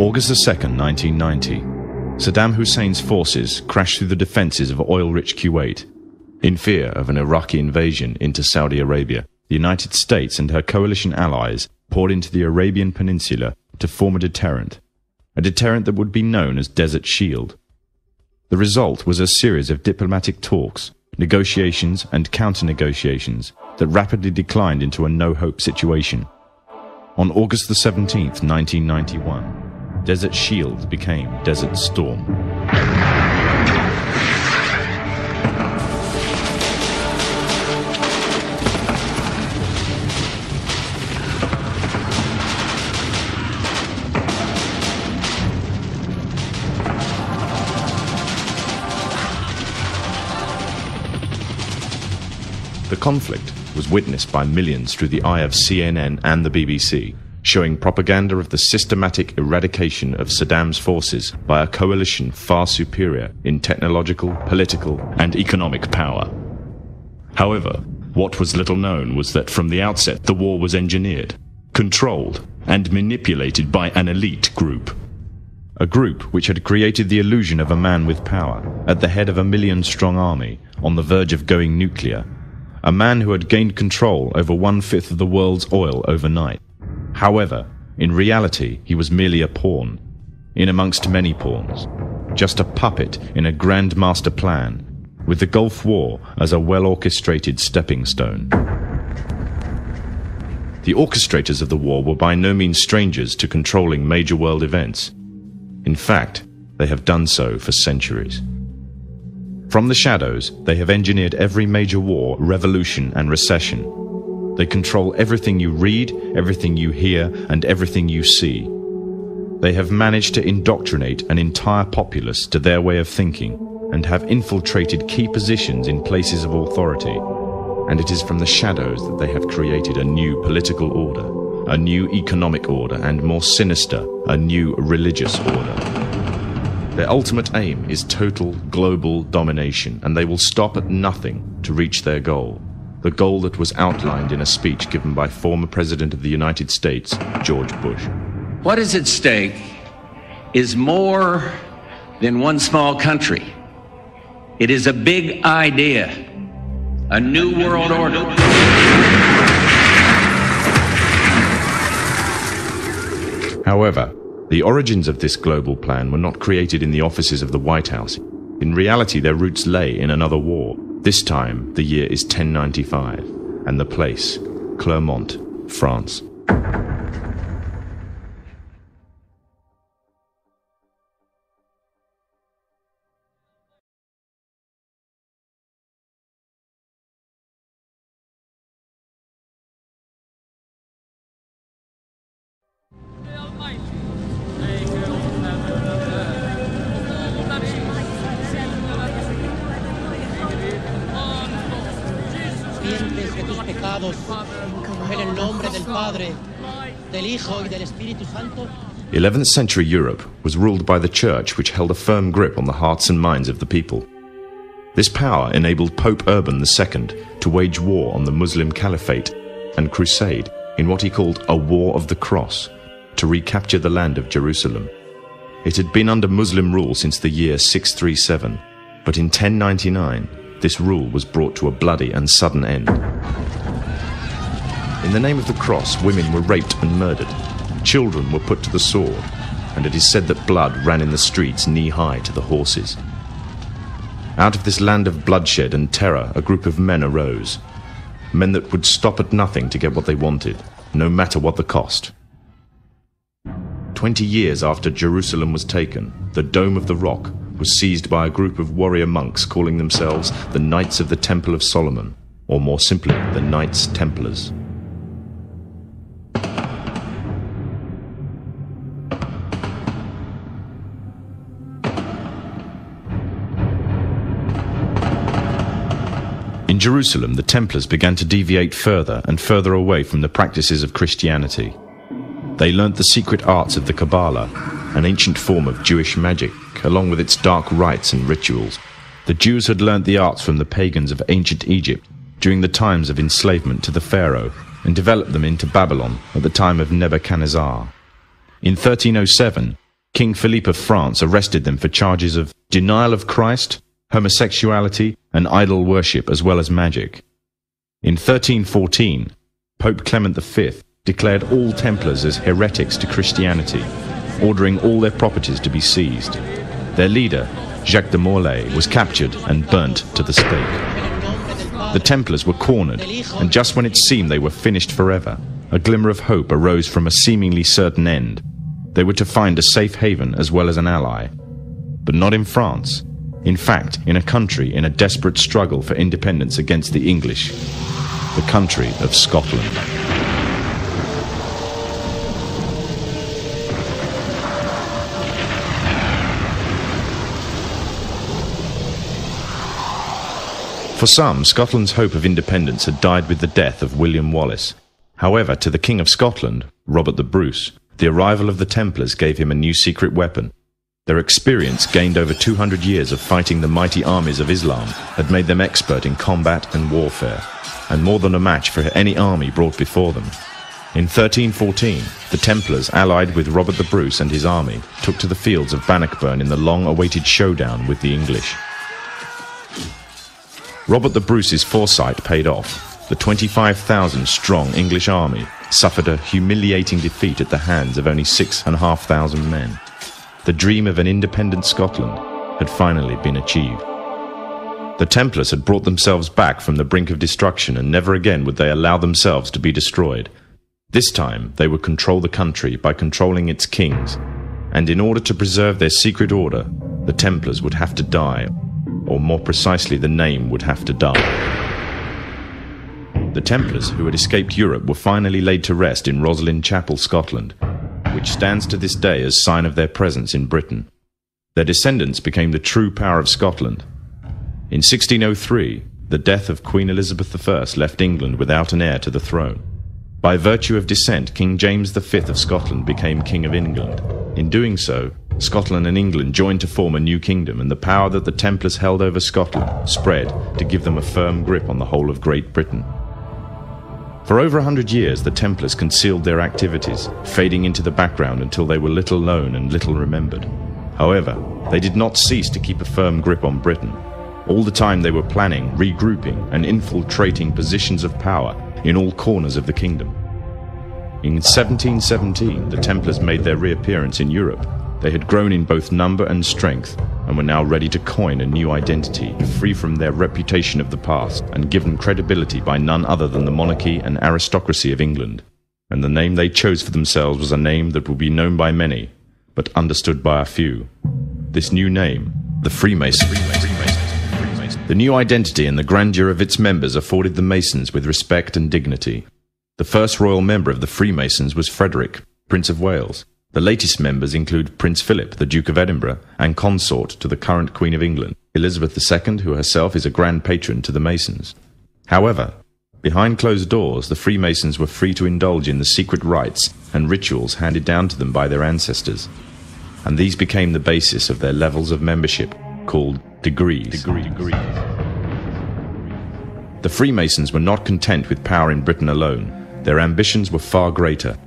August 2nd, 1990. Saddam Hussein's forces crashed through the defenses of oil-rich Kuwait. In fear of an Iraqi invasion into Saudi Arabia, the United States and her coalition allies poured into the Arabian Peninsula to form a deterrent that would be known as Desert Shield. The result was a series of diplomatic talks, negotiations and counter-negotiations that rapidly declined into a no-hope situation. On August the 17th, 1991, Desert Shield became Desert Storm. The conflict was witnessed by millions through the eye of CNN and the BBC, showing propaganda of the systematic eradication of Saddam's forces by a coalition far superior in technological, political, and economic power. However, what was little known was that from the outset the war was engineered, controlled, and manipulated by an elite group. A group which had created the illusion of a man with power, at the head of a million-strong army, on the verge of going nuclear. A man who had gained control over 1/5 of the world's oil overnight. However, in reality, he was merely a pawn, in amongst many pawns, just a puppet in a grand master plan, with the Gulf War as a well-orchestrated stepping stone. The orchestrators of the war were by no means strangers to controlling major world events. In fact, they have done so for centuries. From the shadows, they have engineered every major war, revolution, and recession. They control everything you read, everything you hear, and everything you see. They have managed to indoctrinate an entire populace to their way of thinking, and have infiltrated key positions in places of authority. And it is from the shadows that they have created a new political order, a new economic order, and more sinister, a new religious order. Their ultimate aim is total global domination, and they will stop at nothing to reach their goal. The goal that was outlined in a speech given by former President of the United States, George Bush. What is at stake is more than one small country. It is a big idea, a new world order. However, the origins of this global plan were not created in the offices of the White House. In reality, their roots lay in another war. This time, the year is 1095, and the place, Clermont, France. En el nombre del Padre, del Hijo y del Espíritu Santo. 11th century Europe was ruled by the Church, which held a firm grip on the hearts and minds of the people. This power enabled Pope Urban II to wage war on the Muslim Caliphate and crusade in what he called a War of the Cross, to recapture the land of Jerusalem. It had been under Muslim rule since the year 637, but in 1099, this rule was brought to a bloody and sudden end. In the name of the cross, women were raped and murdered. Children were put to the sword, and it is said that blood ran in the streets knee-high to the horses. Out of this land of bloodshed and terror, a group of men arose. Men that would stop at nothing to get what they wanted, no matter what the cost. 20 years after Jerusalem was taken, the Dome of the Rock was seized by a group of warrior monks calling themselves the Knights of the Temple of Solomon, or more simply, the Knights Templars. In Jerusalem, the Templars began to deviate further and further away from the practices of Christianity. They learnt the secret arts of the Kabbalah, an ancient form of Jewish magic, along with its dark rites and rituals. The Jews had learnt the arts from the pagans of ancient Egypt during the times of enslavement to the Pharaoh, and developed them into Babylon at the time of Nebuchadnezzar. In 1307, King Philippe of France arrested them for charges of denial of Christ, homosexuality, and idol worship, as well as magic. In 1314, Pope Clement V declared all Templars as heretics to Christianity, ordering all their properties to be seized. Their leader, Jacques de Morlaix, was captured and burnt to the stake. The Templars were cornered, and just when it seemed they were finished forever, a glimmer of hope arose from a seemingly certain end. They were to find a safe haven as well as an ally. But not in France. In fact, in a country in a desperate struggle for independence against the English. The country of Scotland. For some, Scotland's hope of independence had died with the death of William Wallace. However, to the King of Scotland, Robert the Bruce, the arrival of the Templars gave him a new secret weapon. Their experience, gained over 200 years of fighting the mighty armies of Islam, had made them expert in combat and warfare, and more than a match for any army brought before them. In 1314, the Templars, allied with Robert the Bruce and his army, took to the fields of Bannockburn in the long-awaited showdown with the English. Robert the Bruce's foresight paid off. The 25,000-strong English army suffered a humiliating defeat at the hands of only 6,500 men. The dream of an independent Scotland had finally been achieved. The Templars had brought themselves back from the brink of destruction, and never again would they allow themselves to be destroyed. This time they would control the country by controlling its kings, and in order to preserve their secret order, the Templars would have to die, or more precisely, the name would have to die. The Templars, who had escaped Europe, were finally laid to rest in Rosslyn Chapel, Scotland, which stands to this day as sign of their presence in Britain. Their descendants became the true power of Scotland. In 1603, the death of Queen Elizabeth I left England without an heir to the throne. By virtue of descent, King James V of Scotland became King of England. In doing so, Scotland and England joined to form a new kingdom, and the power that the Templars held over Scotland spread to give them a firm grip on the whole of Great Britain. For over 100 years, the Templars concealed their activities, fading into the background until they were little known and little remembered. However, they did not cease to keep a firm grip on Britain. All the time they were planning, regrouping, and infiltrating positions of power in all corners of the kingdom. In 1717, the Templars made their reappearance in Europe. They had grown in both number and strength, and were now ready to coin a new identity, free from their reputation of the past, and given credibility by none other than the monarchy and aristocracy of England. And the name they chose for themselves was a name that would be known by many, but understood by a few. This new name, the Freemasons. The new identity and the grandeur of its members afforded the Masons with respect and dignity. The first royal member of the Freemasons was Frederick, Prince of Wales. The latest members include Prince Philip, the Duke of Edinburgh, and consort to the current Queen of England, Elizabeth II, who herself is a grand patron to the Masons. However, behind closed doors, the Freemasons were free to indulge in the secret rites and rituals handed down to them by their ancestors, and these became the basis of their levels of membership, called degrees. The Freemasons were not content with power in Britain alone. Their ambitions were far greater.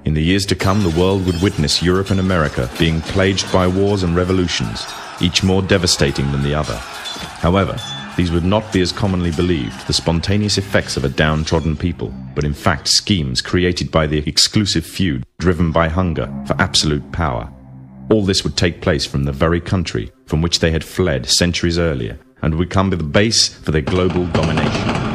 In the years to come, the world would witness Europe and America being plagued by wars and revolutions, each more devastating than the other. However, these would not be as commonly believed, the spontaneous effects of a downtrodden people, but in fact schemes created by the exclusive few, driven by hunger for absolute power. All this would take place from the very country from which they had fled centuries earlier, and would become the base for their global domination.